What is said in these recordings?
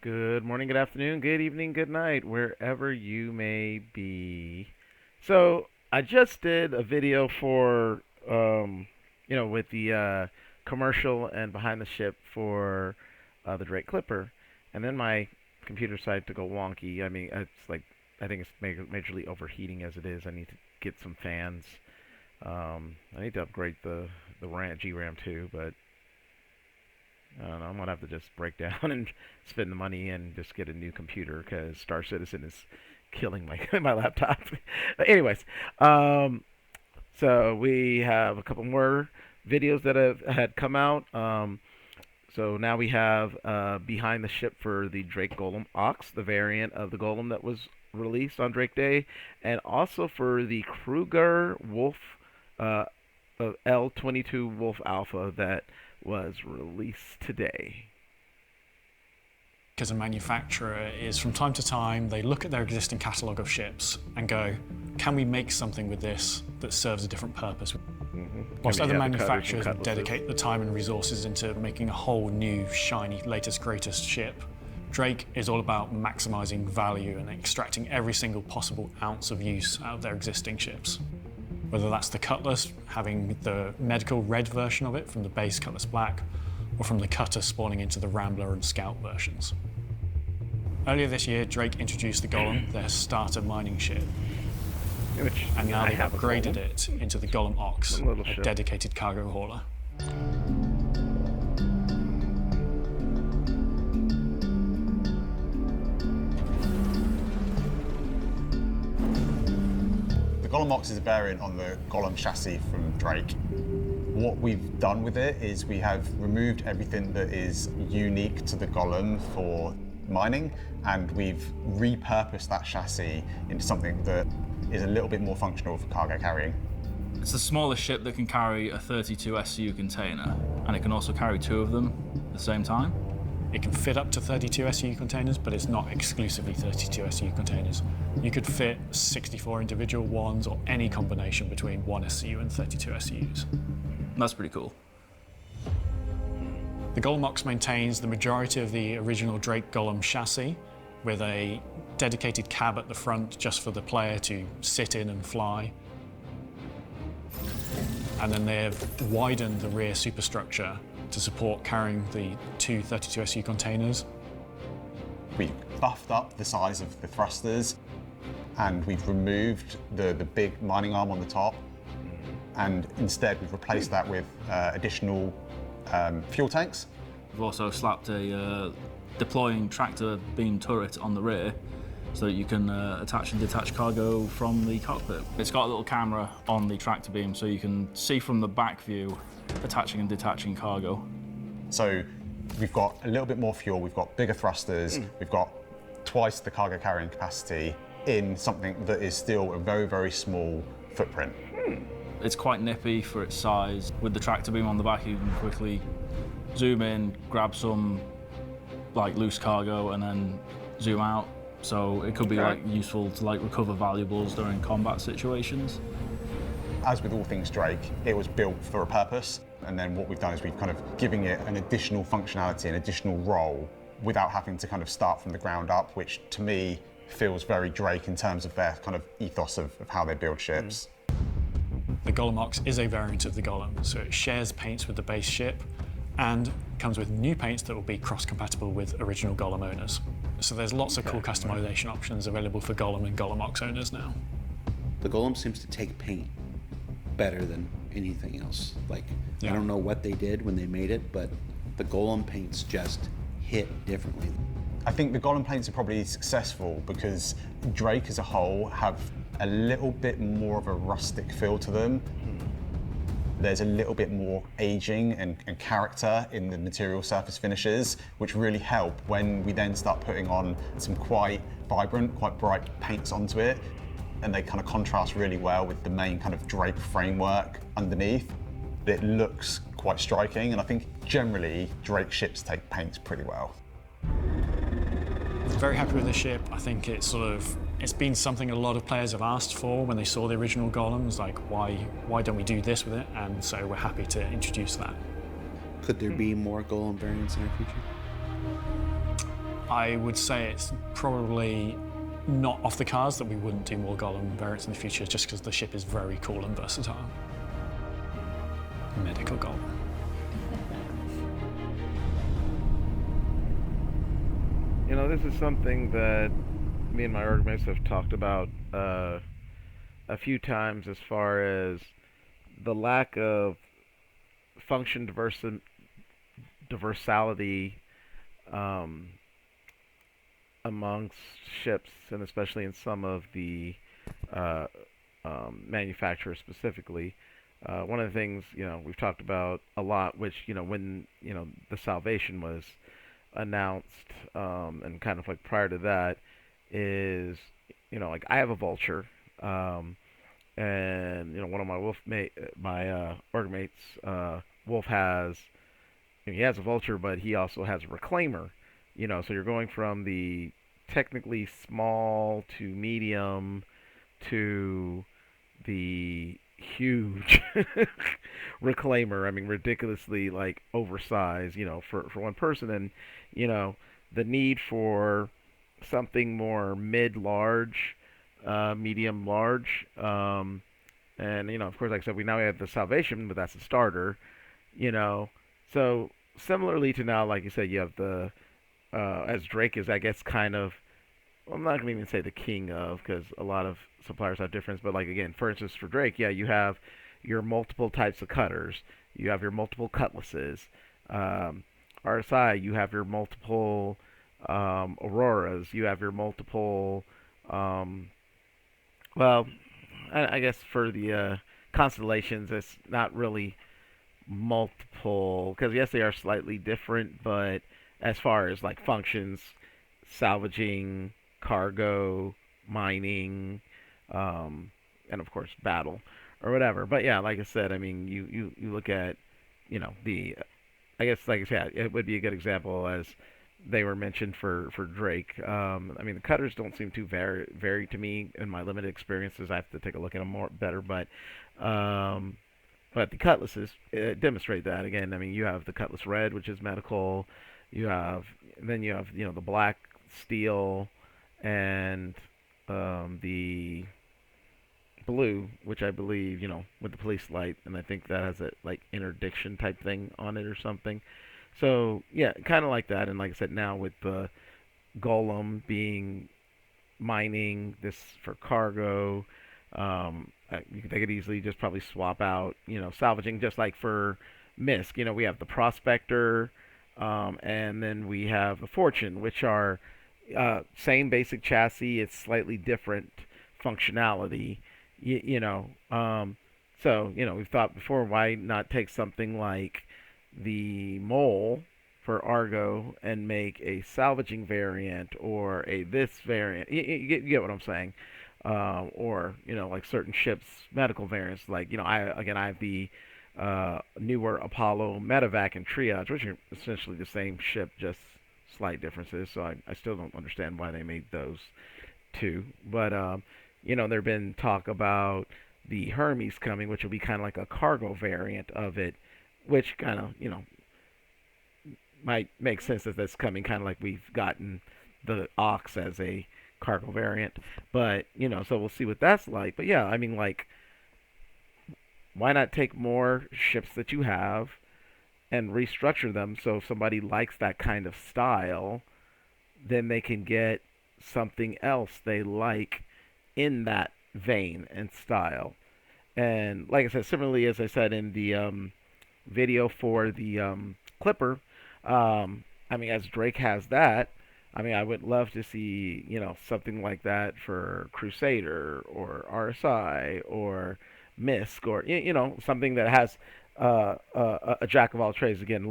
Good morning, good afternoon, good evening, good night, wherever you may be. So, I just did a video for, with the commercial and behind the ship for the Drake Clipper. And then my computer decided to go wonky. I mean, I think it's majorly overheating as it is. I need to get some fans. I need to upgrade the GRAM too, but I don't know. I'm gonna have to just break down and spend the money and just get a new computer because Star Citizen is killing my my laptop. But anyways, um, so we have a couple more videos that have had come out. So now we have behind the ship for the Drake Golem Ox, the variant of the Golem that was released on Drake Day, and also for the Kruger Wolf uh, L-22 Wolf Alpha that was released today. As a manufacturer is from time to time they look at their existing catalogue of ships and go, can we make something with this that serves a different purpose? Whilst other manufacturers dedicate the time and resources into making a whole new, shiny, latest, greatest ship, Drake is all about maximising value and extracting every single possible ounce of use out of their existing ships. Whether that's the Cutlass, having the medical red version of it from the base Cutlass Black, or from the Cutter spawning into the Rambler and Scout versions. Earlier this year, Drake introduced the Golem, their starter mining ship. And now they've upgraded it into the Golem Ox, a dedicated cargo hauler. The Golem Ox is a variant on the Golem chassis from Drake. What we've done with it is we have removed everything that is unique to the Golem for mining, and we've repurposed that chassis into something that is a little bit more functional for cargo carrying. It's the smallest ship that can carry a 32 SCU container, and it can also carry two of them at the same time. It can fit up to 32 SCU containers, but it's not exclusively 32 SCU containers. You could fit 64 individual ones or any combination between 1 SCU and 32 SCUs. That's pretty cool. The Golem Ox maintains the majority of the original Drake Golem chassis with a dedicated cab at the front just for the player to sit in and fly. And then they've widened the rear superstructure to support carrying the two 32 SU containers. We buffed up the size of the thrusters, and we've removed the big mining arm on the top, and instead we've replaced that with additional fuel tanks. We've also slapped a deploying tractor beam turret on the rear so that you can attach and detach cargo from the cockpit. It's got a little camera on the tractor beam so you can see from the back view attaching and detaching cargo. So we've got a little bit more fuel, we've got bigger thrusters, we've got twice the cargo carrying capacity in something that is still a very, very small footprint. It's quite nippy for its size. With the tractor beam on the back, you can quickly zoom in, grab some loose cargo and then zoom out. So it could be useful to recover valuables during combat situations. As with all things Drake, it was built for a purpose, and then what we've done is we've kind of given it an additional functionality, an additional role, without having to kind of start from the ground up, which to me feels very Drake in terms of their kind of ethos of how they build ships. The Golem Ox is a variant of the Golem, so it shares paints with the base ship and comes with new paints that will be cross-compatible with original Golem owners. So there's lots of cool customization options available for Golem and Golem Ox owners now. The Golem seems to take paint better than anything else. I don't know what they did when they made it, but the Golem paints just hit differently. I think the Golem paints are probably successful because Drake as a whole have a little bit more of a rustic feel to them. There's a little bit more aging and character in the material surface finishes, which really help when we then start putting on some quite vibrant, quite bright paints onto it. And they kind of contrast really well with the main kind of Drake framework underneath. It looks quite striking, and I think generally Drake ships take paints pretty well. Very happy with the ship. I think it's been something a lot of players have asked for when they saw the original Golems, why don't we do this with it? And so we're happy to introduce that. Could there be more Golem variants in our future? I would say it's probably not off the cards that we wouldn't do more Golem variants in the future, just because the ship is very cool and versatile. Medical Golem. You know, this is something that me and my organist have talked about a few times, as far as the lack of function diversality amongst ships, and especially in some of the uh, manufacturers specifically. One of the things, we've talked about a lot, which, when, the Salvation was announced, and kind of like prior to that, is, like I have a Vulture, and, one of my org mates, Wolf he has a Vulture, but he also has a Reclaimer, so you're going from the technically small to medium to the huge Reclaimer. I mean, ridiculously like oversized, for one person, and the need for something more mid-large, medium-large, and of course, like I said, we now have the Salvation, but that's a starter, so similarly to now, like you said, you have the as Drake is, I guess, kind of. Well, I'm not gonna even say the king of, because a lot of suppliers have difference. But like again, for instance, for Drake, yeah, you have your multiple types of cutters, you have your multiple cutlasses. RSI, you have your multiple auroras, you have your multiple. Well, I guess for the constellations, it's not really multiple, because yes, they are slightly different, but as far as like functions, salvaging, cargo, mining, and of course battle or whatever. But yeah, like I said, I mean, you look at, the, I guess like I said, it would be a good example as they were mentioned for Drake. I mean, the cutters don't seem too vary to me in my limited experiences. I have to take a look at them more better, but the cutlasses demonstrate that. Again, I mean, you have the Cutlass Red, which is medical. Then you have the black steel, and the blue, which I believe, with the police light, and I think that has a like interdiction type thing on it or something. So yeah, kind of like that. And like I said, now with the Golem being mining, this for cargo, they could easily just probably swap out, salvaging, just like for Misk. We have the Prospector, and then we have the Fortune, which are same basic chassis. It's slightly different functionality. So we've thought before, why not take something like the Mole for Argo and make a salvaging variant, or a this variant. You get what I'm saying? Or like certain ships medical variants, like I have the newer Apollo Medevac and Triage, which are essentially the same ship, just slight differences. So I still don't understand why they made those two. But there've been talk about the Hermes coming, which will be kind of like a cargo variant of it, which kind of might make sense that that's coming, kind of like we've gotten the Ox as a cargo variant. But so we'll see what that's like. But yeah, I mean, like, why not take more ships that you have and restructure them, so if somebody likes that kind of style, then they can get something else they like in that vein and style. And like I said, similarly, as I said in the video for the Clipper, I mean, as Drake has that, I mean, I would love to see, something like that for Crusader or RSI or Misk, or something that has a jack of all trades. Again,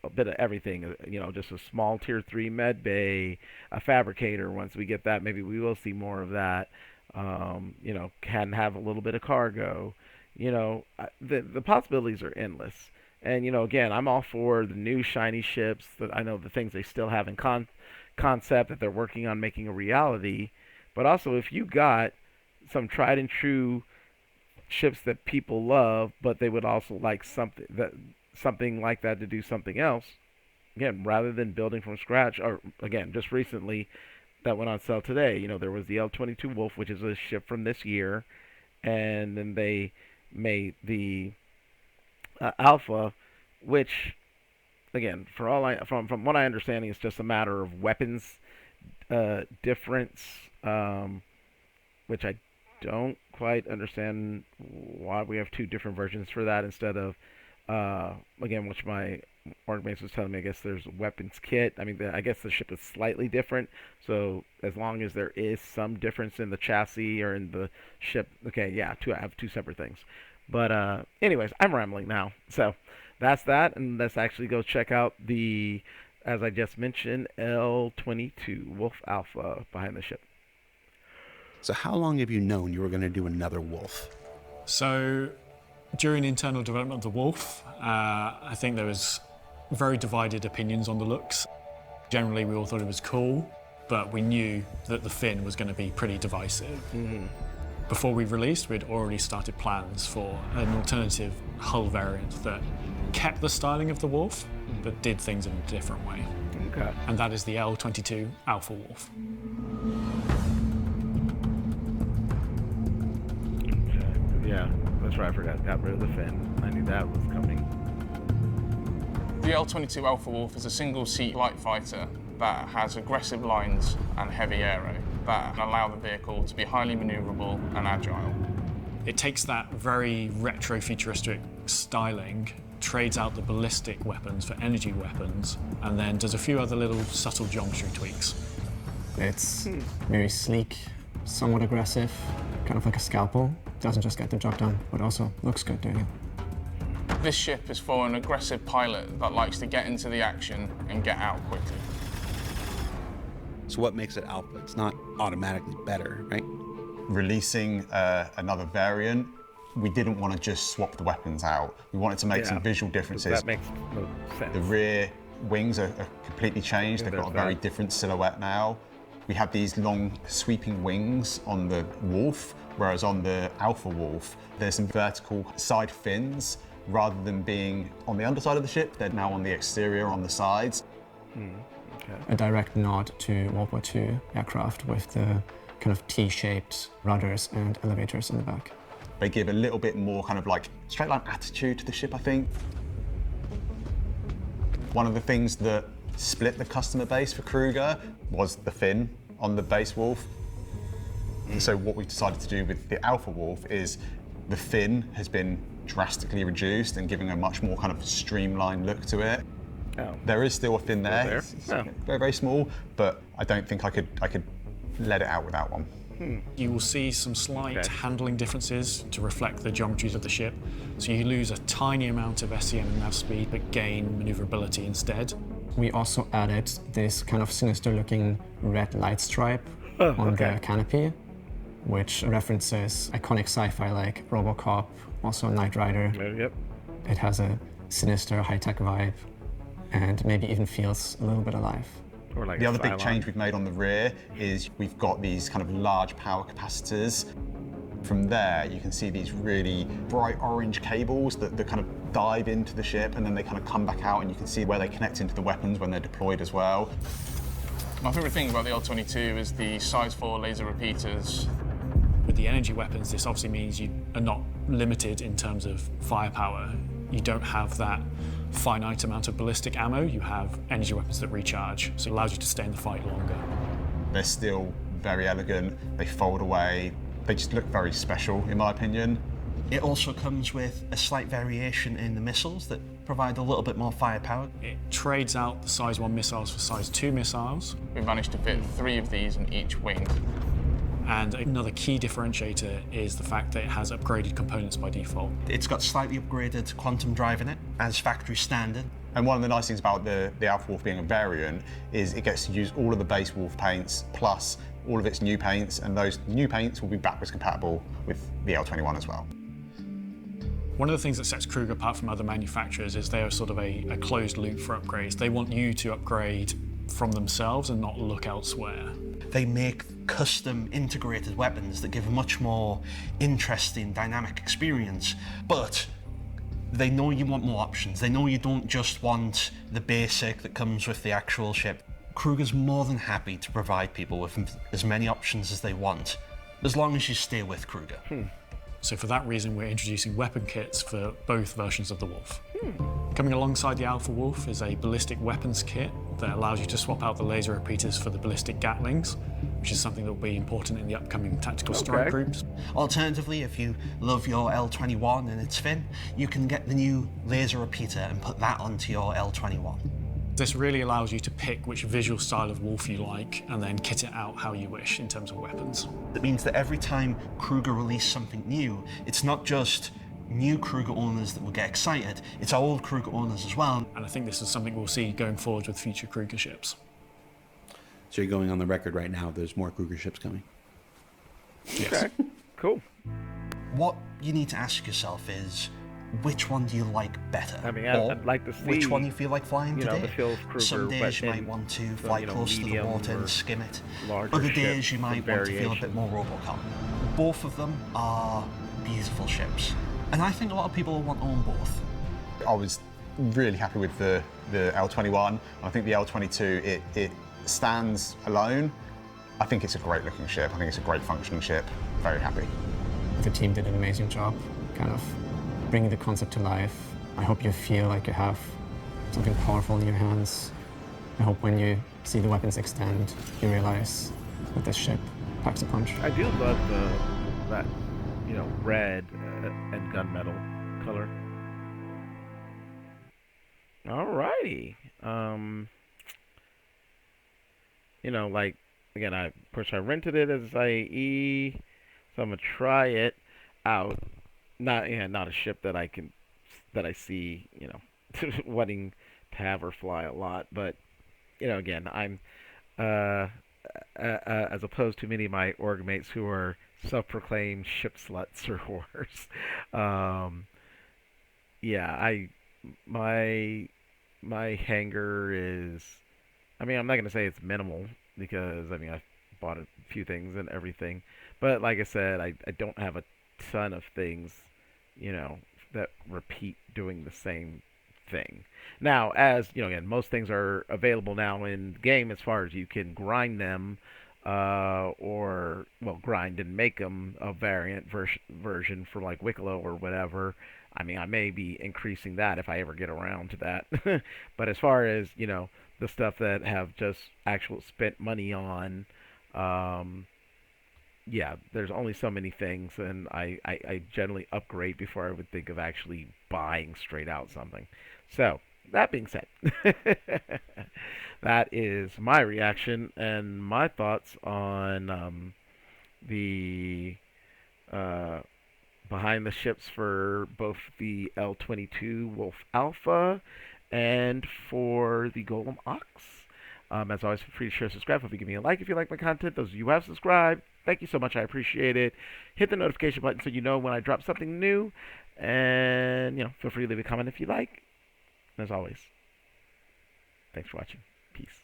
a bit of everything. Just a small tier 3 med bay, a fabricator. Once we get that, maybe we will see more of that. Can have a little bit of cargo. The possibilities are endless. And again, I'm all for the new shiny ships. That I know the things they still have in concept that they're working on making a reality. But also, if you got some tried and true ships that people love, but they would also like something like that to do something else, again, rather than building from scratch, or again, just recently that went on sale today. There was the L-22 Wolf, which is a ship from this year, and then they made the Alpha, which again, from what I understand, is just a matter of weapons difference, which I don't quite understand why we have two different versions for that instead of again, which my workmates was telling me. I guess there's weapons kit. I mean, I guess the ship is slightly different. So as long as there is some difference in the chassis or in the ship, okay, yeah, I have two separate things. But anyways, I'm rambling now. So that's that, and let's actually go check out the, as I just mentioned, L-22 Wolf Alpha behind the ship. So how long have you known you were going to do another Wolf? So during internal development of the Wolf, I think there was very divided opinions on the looks. Generally, we all thought it was cool, but we knew that the fin was going to be pretty divisive. Mm-hmm. Before we released, we'd already started plans for an alternative hull variant that kept the styling of the Wolf, but did things in a different way. Okay. And that is the L-22 Alpha Wolf. Okay. Yeah, that's right, I forgot. Got rid of the fin. I knew that was coming. The L-22 Alpha Wolf is a single-seat light fighter that has aggressive lines and heavy aero that allow the vehicle to be highly maneuverable and agile. It takes that very retro-futuristic styling, trades out the ballistic weapons for energy weapons, and then does a few other little subtle geometry tweaks. It's very sleek, somewhat aggressive, kind of like a scalpel. Doesn't just get the job done, but also looks good doing it. This ship is for an aggressive pilot that likes to get into the action and get out quickly. So what makes it Alpha? It's not automatically better, right? Releasing another variant, we didn't want to just swap the weapons out. We wanted to make some visual differences. That makes no sense. The rear wings are completely changed. They've got a very different silhouette now. We have these long sweeping wings on the Wolf, whereas on the Alpha Wolf, there's some vertical side fins. Rather than being on the underside of the ship, they're now on the exterior, on the sides. Okay. A direct nod to World War II aircraft with the kind of T-shaped rudders and elevators in the back. They give a little bit more kind of like straight line attitude to the ship, I think. One of the things that split the customer base for Kruger was the fin on the base Wolf. So what we've decided to do with the Alpha Wolf is the fin has been drastically reduced and giving a much more kind of streamlined look to it. Oh. There is still a fin there. It's Oh. very, very small, but I don't think I could let it out without one. You will see some slight handling differences to reflect the geometries of the ship. So you lose a tiny amount of SCM and nav speed, but gain maneuverability instead. We also added this kind of sinister-looking red light stripe on the canopy, which references iconic sci-fi like RoboCop, also Knight Rider. Yep. It has a sinister, high-tech vibe, and maybe even feels a little bit alive. Or like The other big change we've made on the rear is we've got these kind of large power capacitors. From there, you can see these really bright orange cables that kind of dive into the ship, and then they kind of come back out, and you can see where they connect into the weapons when they're deployed as well. My favourite thing about the L-22 is the size 4 laser repeaters. With the energy weapons, this obviously means you are not limited in terms of firepower. You don't have that finite amount of ballistic ammo. You have energy weapons that recharge, so it allows you to stay in the fight longer. They're still very elegant. They fold away. They just look very special, in my opinion. It also comes with a slight variation in the missiles that provide a little bit more firepower. It trades out the size 1 missiles for size 2 missiles. We've managed to fit 3 of these in each wing. And another key differentiator is the fact that it has upgraded components by default. It's got slightly upgraded quantum drive in it as factory standard. And one of the nice things about the Alpha Wolf being a variant is it gets to use all of the base Wolf paints plus all of its new paints, and those new paints will be backwards compatible with the L-21 as well. One of the things that sets Kruger apart from other manufacturers is they are sort of a closed loop for upgrades. They want you to upgrade from themselves and not look elsewhere. They make custom integrated weapons that give a much more interesting, dynamic experience, but They know you want more options. They know you don't just want the basic that comes with the actual ship. Kruger's more than happy to provide people with as many options as they want, as long as you stay with Kruger. So for that reason, we're introducing weapon kits for both versions of the Wolf. Coming alongside the Alpha Wolf is a ballistic weapons kit that allows you to swap out the laser repeaters for the ballistic Gatlings, which is something that will be important in the upcoming tactical strike groups. Alternatively, if you love your L-21 and its fin, you can get the new laser repeater and put that onto your L-21. This really allows you to pick which visual style of Wolf you like and then kit it out how you wish in terms of weapons. That means that every time Kruger releases something new, it's not just new Kruger owners that will get excited, it's our old Kruger owners as well. And I think this is something we'll see going forward with future Kruger ships. So you're going on the record right now, there's more Kruger ships coming. Yes. Okay, cool. What you need to ask yourself is, which one do you like better? I mean, Or I'd like to see, which one you feel like flying you today. know, the feel of Kruger, Some days but you might in want to the, fly close to the medium water or and skim it. larger Other days ships you might with want to feel a variation. bit more Robocop. Both of them are beautiful ships, and I think a lot of people will want to own both. I was really happy with the L-21. I think the L-22, it stands alone. I think it's a great looking ship. I think it's a great functioning ship. Very happy. The team did an amazing job kind of bringing the concept to life. I hope you feel like you have something powerful in your hands. I hope when you see the weapons extend, you realize that this ship packs a punch. I do love that, you know, red and gunmetal color. Alrighty. You know, like, again, of course I rented it as IE, so I'm gonna try it out. Not a ship that I see, you know, wanting to have or fly a lot, but you know, again, I'm as opposed to many of my org mates who are self-proclaimed ship sluts or whores. Yeah, my hangar is, I mean, I'm not gonna say it's minimal because I mean I bought a few things and everything, but like I said, I don't have a ton of things, you know, that repeat doing the same thing. Now, as you know, again, most things are available now in the game as far as you can grind them, or well, grind and make them a variant version for like Wicklow or whatever. I mean, I may be increasing that if I ever get around to that. But as far as, you know, the stuff that have just actual spent money on, yeah, there's only so many things, and I generally upgrade before I would think of actually buying straight out something. So, that being said, that is my reaction and my thoughts on the behind the ships for both the L-22 Wolf Alpha and for the Golem Ox. As always, feel free to share, subscribe. If you give me a like if you like my content. Those of you who have subscribed, thank you so much. I appreciate it. Hit the notification button so you know when I drop something new. And, you know, feel free to leave a comment if you like. And as always, thanks for watching. Peace.